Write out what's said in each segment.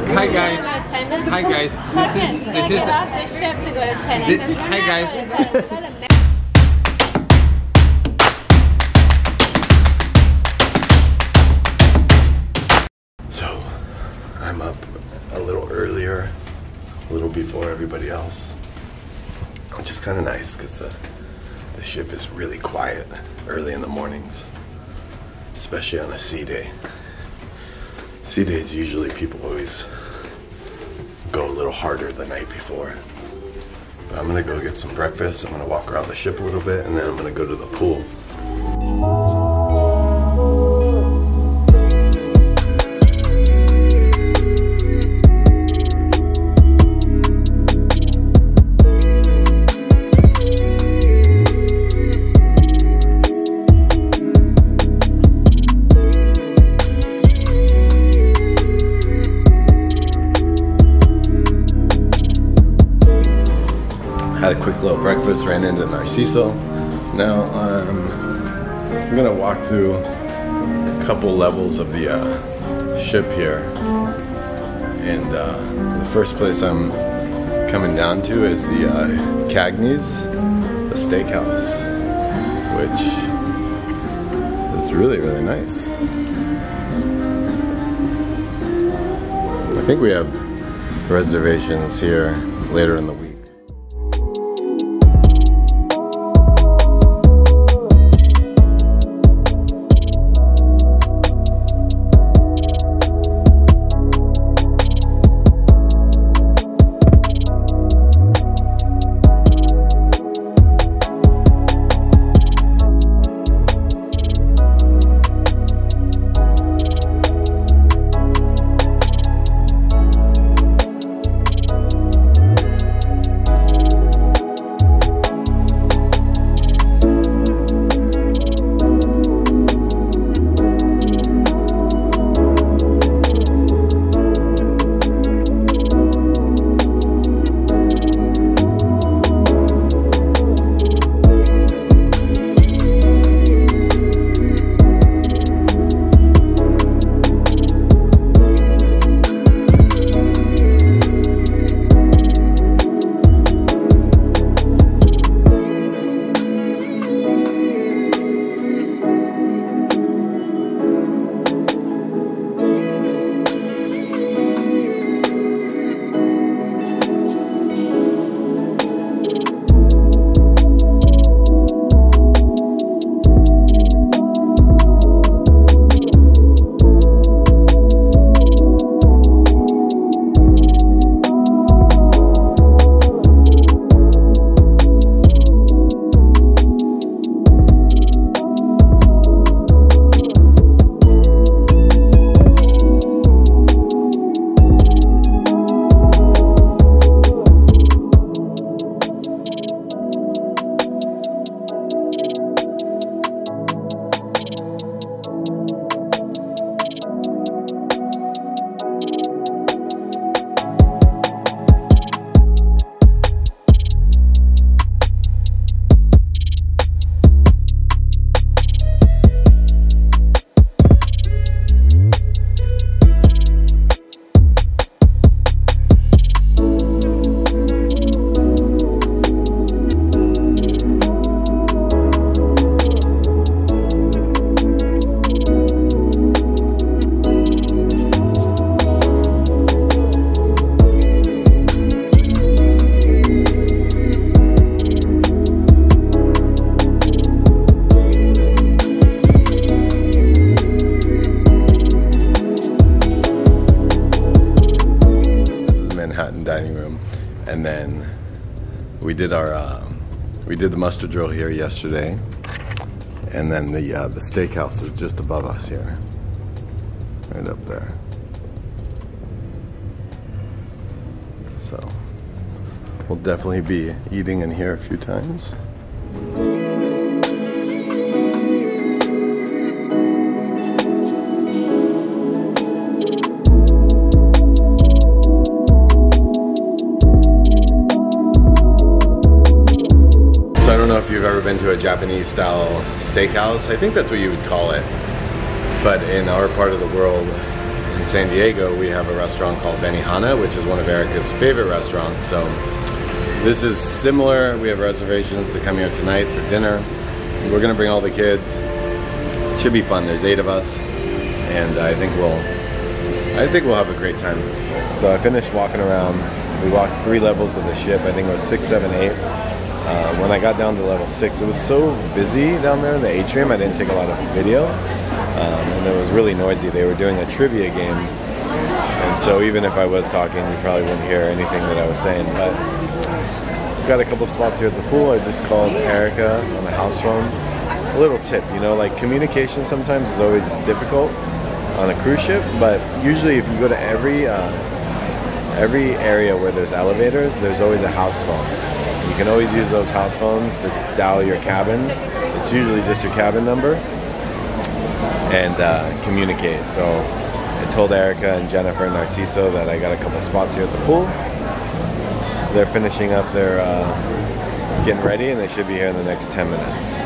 Hi guys. Hi guys. This is Get off the ship to go to tennis. Hi guys. So I'm up a little earlier, a little before everybody else, which is kind of nice because the ship is really quiet early in the mornings, especially on a sea day. Sea days, usually people always go a little harder the night before. But I'm gonna go get some breakfast, I'm gonna walk around the ship a little bit, and then I'm gonna go to the pool. Had a quick little breakfast, ran into Narciso. Now I'm gonna walk through a couple levels of the ship here, and the first place I'm coming down to is the Cagney's, the steakhouse, which is really, really nice. I think we have reservations here later in the week. Dining room, and then we did the muster drill here yesterday, and then the steakhouse is just above us here, right up there. So we'll definitely be eating in here a few times. So I don't know if you've ever been to a Japanese style steakhouse. I think that's what you would call it. But in our part of the world, in San Diego, we have a restaurant called Benihana, which is one of Erika's favorite restaurants. So this is similar. We have reservations to come here tonight for dinner. We're gonna bring all the kids. It should be fun. There's 8 of us, and I think we'll have a great time. So I finished walking around. We walked 3 levels of the ship. I think it was 6, 7, 8. When I got down to level 6, it was so busy down there in the atrium. I didn't take a lot of video, and it was really noisy. They were doing a trivia game, and so even if I was talking, you probably wouldn't hear anything that I was saying. But we've got a couple spots here at the pool. I just called Erika on the house phone. A little tip, you know, like communication sometimes is always difficult on a cruise ship, but usually if you go to every area where there's elevators, there's always a house phone. You can always use those house phones to dial your cabin. It's usually just your cabin number, and communicate. So I told Erika and Jennifer and Narciso that I got a couple spots here at the pool. They're finishing up their getting ready, and they should be here in the next 10 minutes.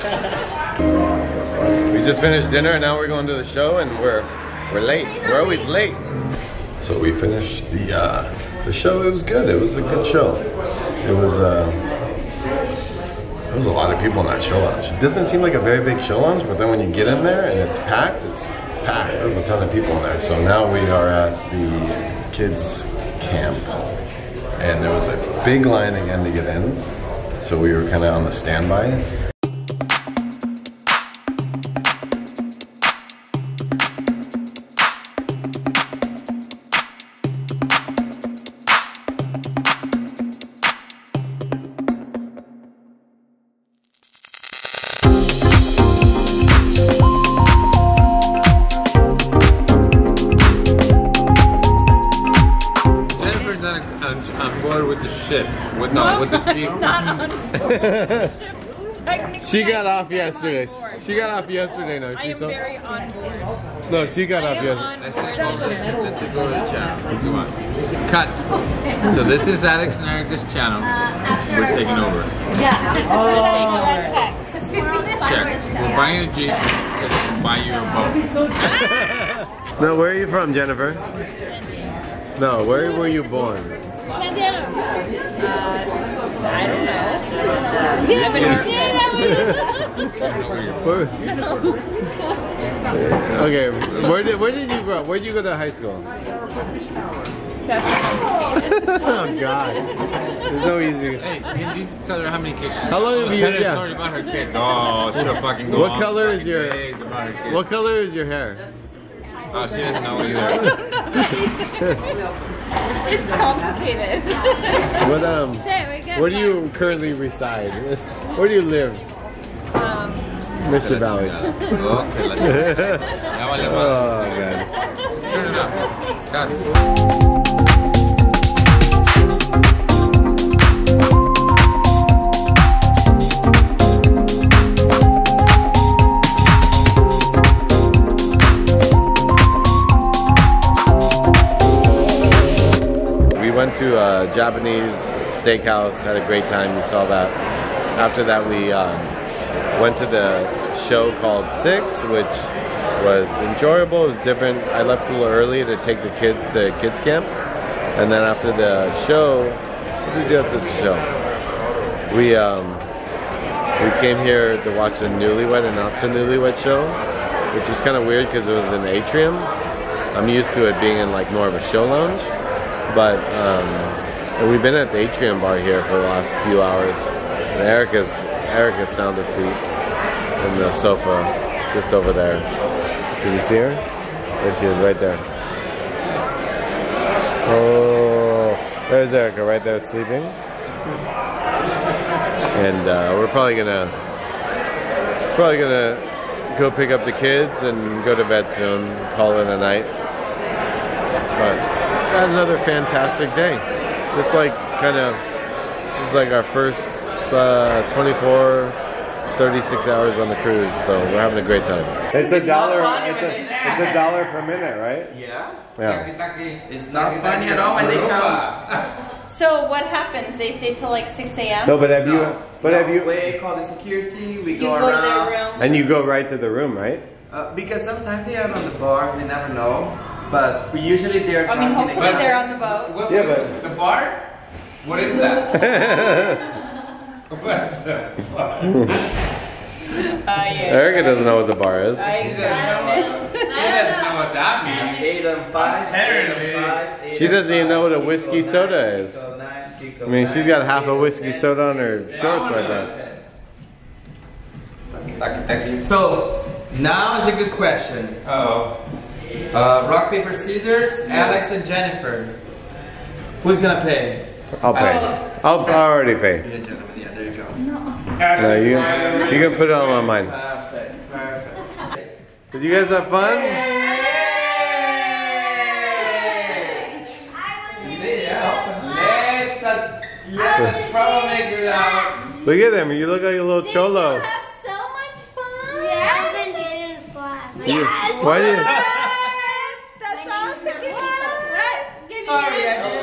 We just finished dinner and now we're going to the show and we're late. We're always late. So we finished the show. It was good. It was a good show. It was there was a lot of people in that show lounge. It doesn't seem like a very big show lounge, but then when you get in there and it's packed. There's a ton of people in there. So now we are at the kids camp and there was a big line again to get in. So we were kind of on the standby. On board with the ship, with the jeep. She got off yesterday. She got off yesterday. No, I am very on board. No, she got off yesterday. Let's take over the channel. Come on. Cut. So this is Alex and Erika's channel. We're taking over. Yeah. Check. We're buying a jeep. Let's buy you a boat. No, where are you from, Jennifer? No, where were you born? I don't know. Okay, where did you grow up? Where did you go to high school? Oh God, there's no easy. Hey, can you just tell her how many kids? How long have you? Tell her a story about her kids. Oh, she'll fucking go. What color is your? What color is your hair? Oh, she doesn't know either. It's complicated. What where do you currently reside? Where do you live? Mission Valley. Okay, let's go. Oh God. Turn it up. Cuts. Went to a Japanese steakhouse, had a great time, you saw that. After that we went to the show called Six, which was enjoyable, it was different. I left a little early to take the kids to kids camp. And then after the show, what did we do after the show? We came here to watch the Newlywed and Not So Newlywed show, which is kind of weird because it was in the atrium. I'm used to it being in like more of a show lounge. But we've been at the atrium bar here for the last few hours. And Erika's found a seat in the sofa just over there. Can you see her? There she is, right there. Oh, there's Erika right there sleeping. And we're probably gonna go pick up the kids and go to bed soon. Call it a night. But had another fantastic day. It's like our first 24, 36 hours on the cruise, so we're having a great time. It's $1. It's $1 per minute, right? Yeah. Yeah. It's not funny at all when they come. So what happens? They stay till like 6 a.m.? No, but have you? We call the security. We You go go to around. their room. And you go right to the room, right? Because sometimes they are on the bar. We never know. But usually they're. I mean, hopefully they're on the boat. Yeah, but the bar? What is that? What is that? Yeah. Erika doesn't know what the bar is. She doesn't know what that means. 8 on 5. Apparently. 8 She doesn't even know what a whiskey soda is. So 9, kick I mean, she's got half a whiskey soda on her shorts right now. So now is a good question. Oh. Rock, paper, scissors. Alex and Jennifer. Who's gonna pay? I'll pay. I'll already pay. Yeah, gentlemen. Yeah, there you go. No, you can put it all on mine. Perfect. Perfect. Did you guys have fun? Let the troublemakers out. Look at him. You look like a little cholo. Have so much fun. Why did? That's awesome. Sorry, I didn't